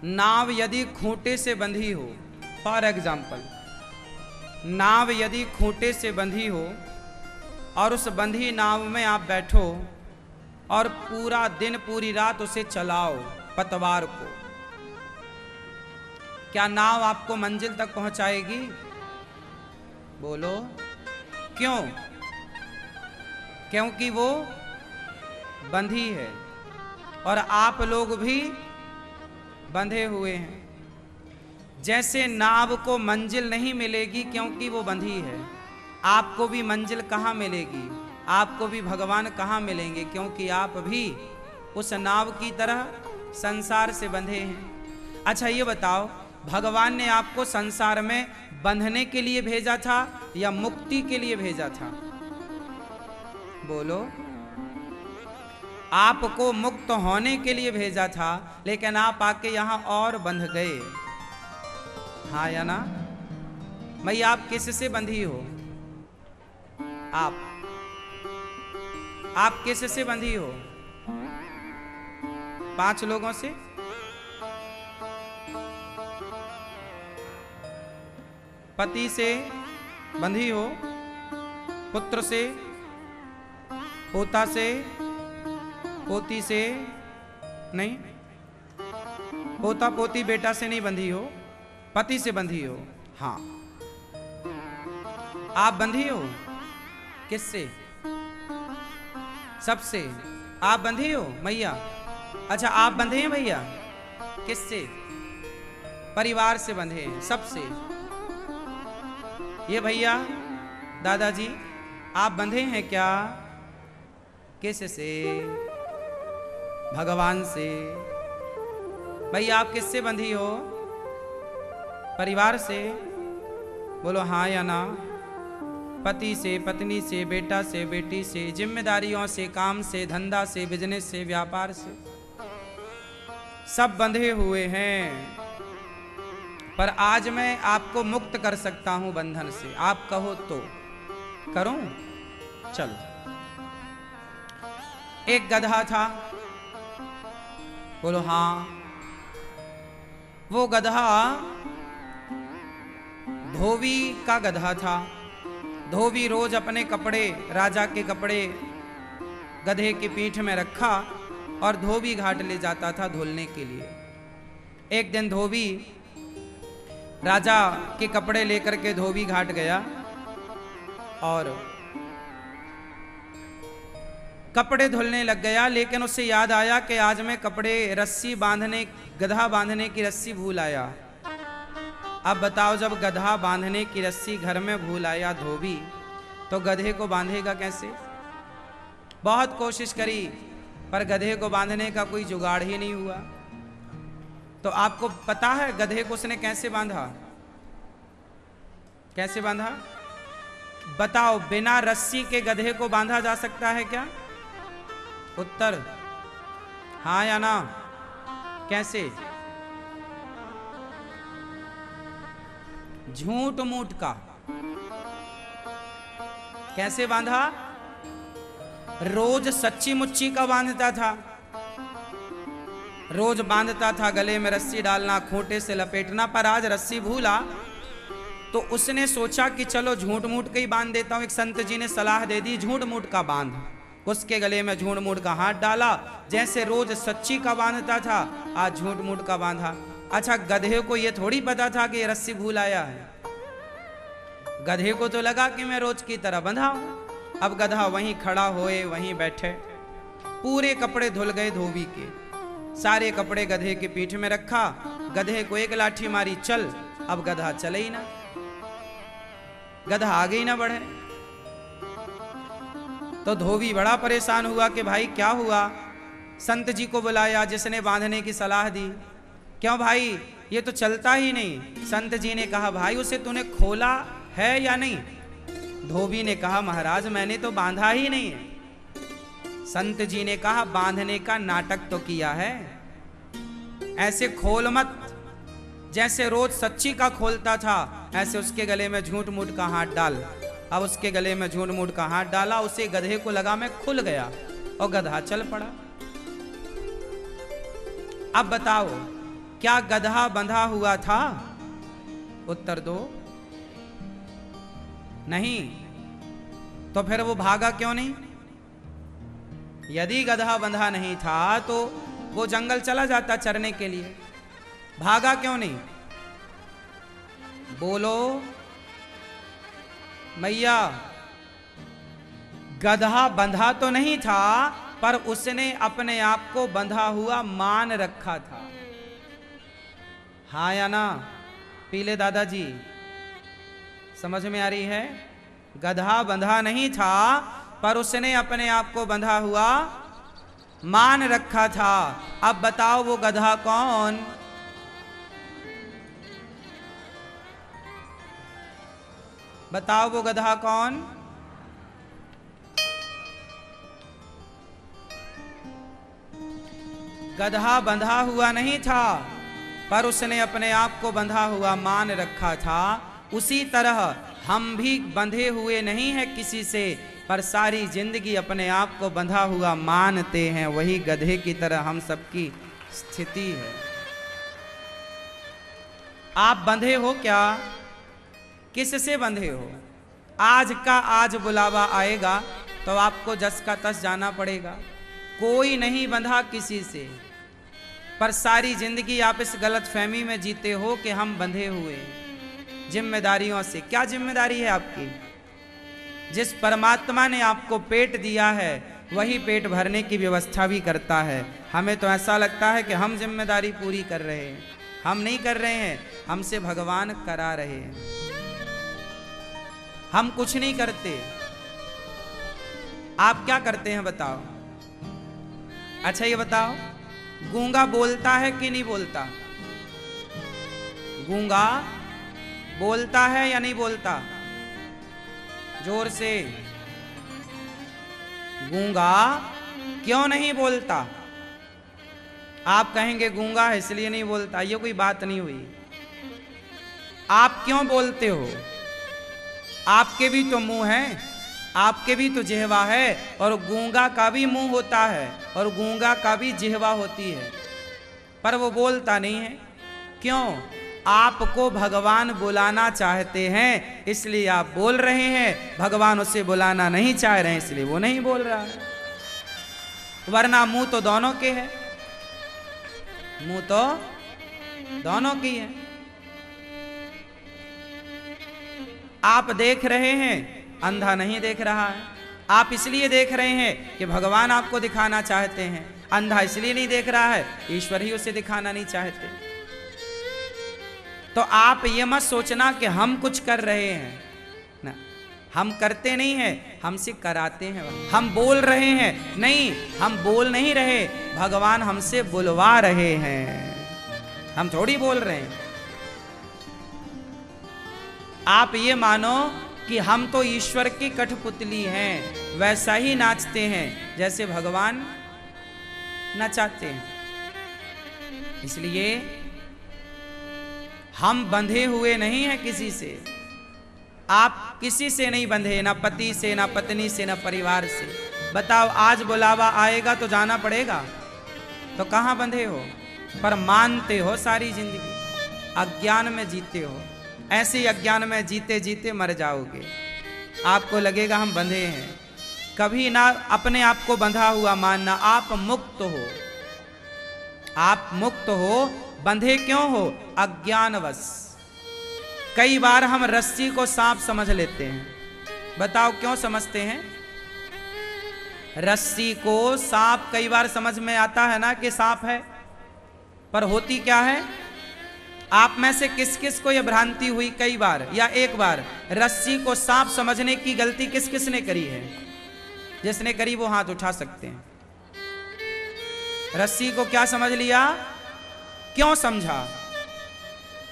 नाव यदि खूंटे से बंधी हो, फॉर एग्जाम्पल नाव यदि खूंटे से बंधी हो और उस बंधी नाव में आप बैठो और पूरा दिन पूरी रात उसे चलाओ पतवार को, क्या नाव आपको मंजिल तक पहुंचाएगी? बोलो क्यों? क्योंकि वो बंधी है और आप लोग भी बंधे हुए हैं। जैसे नाव को मंजिल नहीं मिलेगी क्योंकि वो बंधी है, आपको भी मंजिल कहाँ मिलेगी? आपको भी भगवान कहाँ मिलेंगे? क्योंकि आप भी उस नाव की तरह संसार से बंधे हैं। अच्छा ये बताओ, भगवान ने आपको संसार में बंधने के लिए भेजा था या मुक्ति के लिए भेजा था? बोलो। आपको मुक्त होने के लिए भेजा था, लेकिन आप आके यहां और बंध गए। हाँ या ना? भाई आप किससे बंधी हो? आप किससे बंधी हो? 5 लोगों से? पति से बंधी हो, पुत्र से, पोता से, पोती से नहीं, पोता पोती बेटा से नहीं बंधी हो, पति से बंधी हो। हाँ, आप बंधी हो किससे? सबसे। आप बंधी हो मैया? अच्छा आप बंधे हैं भैया? किससे? परिवार से बंधे हैं, सबसे। ये भैया दादाजी आप बंधे हैं क्या? किससे? भगवान से। भैया आप किससे बंधी हो? परिवार से। बोलो हाँ या ना? पति से, पत्नी से, बेटा से, बेटी से, जिम्मेदारियों से, काम से, धंधा से, बिजनेस से, व्यापार से, सब बंधे हुए हैं। पर आज मैं आपको मुक्त कर सकता हूं बंधन से, आप कहो तो करूं? चलो। एक गधा था, बोलो हाँ। वो गधा धोबी का गधा था। धोबी रोज अपने कपड़े, राजा के कपड़े गधे की पीठ में रखा और धोबी घाट ले जाता था धुलने के लिए। एक दिन धोबी राजा के कपड़े लेकर के धोबी घाट गया और कपड़े धुलने लग गया, लेकिन उसे याद आया कि आज मैं कपड़े रस्सी बांधने, गधा बांधने की रस्सी भूल आया। अब बताओ, जब गधा बांधने की रस्सी घर में भूल आया धोबी, तो गधे को बांधेगा कैसे? बहुत कोशिश करी पर गधे को बांधने का कोई जुगाड़ ही नहीं हुआ। तो आपको पता है गधे को उसने कैसे बांधा? कैसे बांधा? बताओ, बिना रस्सी के गधे को बांधा जा सकता है क्या? उत्तर हाँ या ना? कैसे? झूठ मूठ का। कैसे बांधा? रोज सच्ची मुच्ची का बांधता था। रोज बांधता था, गले में रस्सी डालना, खूंटे से लपेटना। पर आज रस्सी भूला तो उसने सोचा कि चलो झूठ मूठ का ही बांध देता हूं। एक संत जी ने सलाह दे दी, झूठ मूठ का बांध। उसके गले में झूठ मूठ का हाथ डाला। जैसे रोज सच्ची का बांधता था, आज झूठ मूठ का बांधा। अच्छा, गधे को यह थोड़ी पता था कि रस्सी भूल आया है। गधे को तो लगा कि मैं रोज की तरह बंधा हूं। अब गधा वहीं खड़ा होए, वहीं बैठे। पूरे कपड़े धुल गए धोबी के। सारे कपड़े गधे की पीठ में रखा। गधे को एक लाठी मारी, चल। अब गधा चले ही ना, गधा आगे ही ना बढ़े। तो धोबी बड़ा परेशान हुआ कि भाई क्या हुआ? संत जी को बुलाया जिसने बांधने की सलाह दी। क्यों भाई, ये तो चलता ही नहीं। संत जी ने कहा, भाई उसे तूने खोला है या नहीं? धोबी ने कहा, महाराज मैंने तो बांधा ही नहीं है। संत जी ने कहा, बांधने का नाटक तो किया है, ऐसे खोल मत। जैसे रोज सच्ची का खोलता था, ऐसे उसके गले में झूठ मूठ का हाथ डाल। अब उसके गले में झूठ मूठ का हाथ डाला। उसे गधे को लगा मैं खुल गया और गधा चल पड़ा। अब बताओ, क्या गधा बंधा हुआ था? उत्तर दो। नहीं। तो फिर वो भागा क्यों नहीं? यदि गधा बंधा नहीं था तो वो जंगल चला जाता चरने के लिए, भागा क्यों नहीं? बोलो मैया। गधा बंधा तो नहीं था, पर उसने अपने आप को बंधा हुआ मान रखा था। हाँ या ना? पीले दादाजी, समझ में आ रही है? गधा बंधा नहीं था, पर उसने अपने आप को बंधा हुआ मान रखा था। अब बताओ वो गधा कौन? बताओ वो गधा कौन? गधा बंधा हुआ नहीं था, पर उसने अपने आप को बंधा हुआ मान रखा था। उसी तरह हम भी बंधे हुए नहीं हैं किसी से, पर सारी जिंदगी अपने आप को बंधा हुआ मानते हैं। वही गधे की तरह हम सबकी स्थिति है। आप बंधे हो क्या? किससे बंधे हो? आज का आज बुलावा आएगा तो आपको जस का तस जाना पड़ेगा। कोई नहीं बंधा किसी से, पर सारी जिंदगी आप इस गलत फहमी में जीते हो कि हम बंधे हुए जिम्मेदारियों से। क्या जिम्मेदारी है आपकी? जिस परमात्मा ने आपको पेट दिया है वही पेट भरने की व्यवस्था भी करता है। हमें तो ऐसा लगता है कि हम जिम्मेदारी पूरी कर रहे हैं, हम नहीं कर रहे हैं, हमसे भगवान करा रहे हैं। हम कुछ नहीं करते। आप क्या करते हैं बताओ? अच्छा ये बताओ, गूंगा बोलता है कि नहीं बोलता? गूंगा बोलता है या नहीं बोलता? जोर से। गूंगा क्यों नहीं बोलता? आप कहेंगे गूंगा है इसलिए नहीं बोलता। ये कोई बात नहीं हुई। आप क्यों बोलते हो? आपके भी तो मुंह है, आपके भी तो जिह्वा है, और गूंगा का भी मुंह होता है और गूंगा का भी जिह्वा होती है, पर वो बोलता नहीं है। क्यों? आपको भगवान बुलाना चाहते हैं इसलिए आप बोल रहे हैं। भगवान उसे बुलाना नहीं चाह रहे हैं इसलिए वो नहीं बोल रहा है। वरना मुंह तो दोनों के है, मुंह तो दोनों की है। आप देख रहे हैं, अंधा नहीं देख रहा है। आप इसलिए देख रहे हैं कि भगवान आपको दिखाना चाहते हैं। अंधा इसलिए नहीं देख रहा है, ईश्वर ही उसे दिखाना नहीं चाहते। तो आप ये मत सोचना कि हम कुछ कर रहे हैं ना, हम करते नहीं हैं, हमसे कराते हैं। हम बोल रहे हैं, नहीं हम बोल नहीं रहे, भगवान हमसे बुलवा रहे हैं, हम थोड़ी बोल रहे हैं। आप ये मानो कि हम तो ईश्वर की कठपुतली हैं, वैसा ही नाचते हैं जैसे भगवान नचाते हैं। इसलिए हम बंधे हुए नहीं हैं किसी से। आप किसी से नहीं बंधे, ना पति से, ना पत्नी से, ना परिवार से। बताओ आज बुलावा आएगा तो जाना पड़ेगा, तो कहाँ बंधे हो? पर मानते हो सारी जिंदगी, अज्ञान में जीते हो। ऐसे ही अज्ञान में जीते जीते मर जाओगे। आपको लगेगा हम बंधे हैं। कभी ना अपने आप को बंधा हुआ मानना। आप मुक्त हो, आप मुक्त हो। बंधे क्यों हो? अज्ञानवश। कई बार हम रस्सी को सांप समझ लेते हैं। बताओ क्यों समझते हैं? रस्सी को सांप कई बार समझ में आता है ना कि सांप है, पर होती क्या है? आप में से किस किस को यह भ्रांति हुई कई बार या एक बार? रस्सी को सांप समझने की गलती किस किस ने करी है? जिसने करी वो हाथ उठा सकते हैं। रस्सी को क्या समझ लिया? क्यों समझा?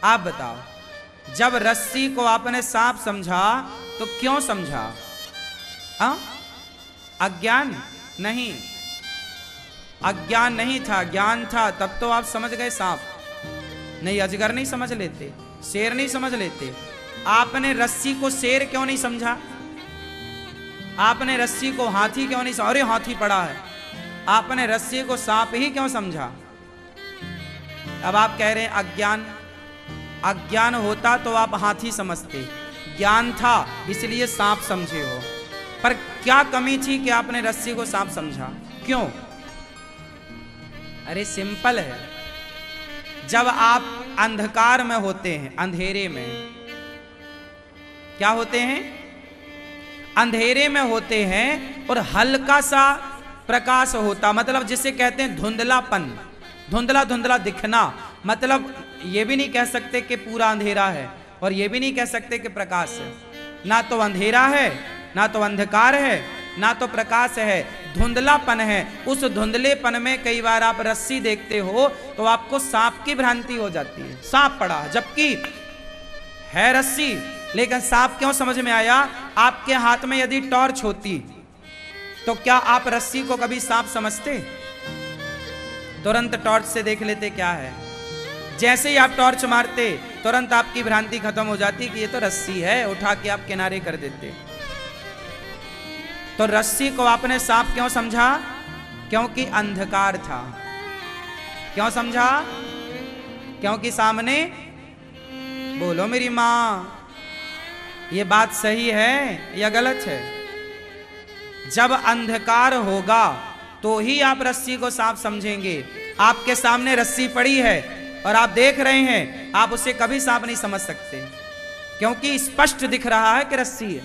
आप बताओ। जब रस्सी को आपने सांप समझा तो क्यों समझा? अज्ञान नहीं, अज्ञान नहीं था, ज्ञान था, तब तो आप समझ गए सांप। नहीं, अजगर नहीं समझ लेते, शेर नहीं समझ लेते। आपने रस्सी को शेर क्यों नहीं समझा? आपने रस्सी को हाथी क्यों नहीं समझा? अरे हाथी पड़ा है। आपने रस्सी को सांप ही क्यों समझा? अब आप कह रहे हैं अज्ञान, अज्ञान होता तो आप हाथी समझते, ज्ञान था इसलिए सांप समझे हो। पर क्या कमी थी कि आपने रस्सी को सांप समझा? क्यों? अरे सिंपल है, जब आप अंधकार में होते हैं, अंधेरे में, क्या होते हैं? अंधेरे में होते हैं और हल्का सा प्रकाश होता, मतलब जिसे कहते हैं धुंधलापन, धुंधला धुंधला दिखना। मतलब ये भी नहीं कह सकते कि पूरा अंधेरा है और ये भी नहीं कह सकते कि प्रकाश है। ना तो अंधेरा है, ना तो अंधकार है, ना तो प्रकाश है, धुंधलापन है। उस धुंधलेपन में कई बार आप रस्सी देखते हो तो आपको सांप की भ्रांति हो जाती है, सांप पड़ा, जबकि है रस्सी। लेकिन सांप क्यों समझ में आया? आपके हाथ में यदि टॉर्च होती तो क्या आप रस्सी को कभी सांप समझते? तुरंत टॉर्च से देख लेते क्या है। जैसे ही आप टॉर्च मारते तुरंत आपकी भ्रांति खत्म हो जाती कि ये तो रस्सी है, उठा के आप किनारे कर देते। तो रस्सी को आपने सांप क्यों समझा? क्योंकि अंधकार था। क्यों समझा? क्योंकि सामने, बोलो मेरी मां, ये बात सही है या गलत है? जब अंधकार होगा तो ही आप रस्सी को सांप समझेंगे। आपके सामने रस्सी पड़ी है और आप देख रहे हैं, आप उसे कभी सांप नहीं समझ सकते, क्योंकि स्पष्ट दिख रहा है कि रस्सी है।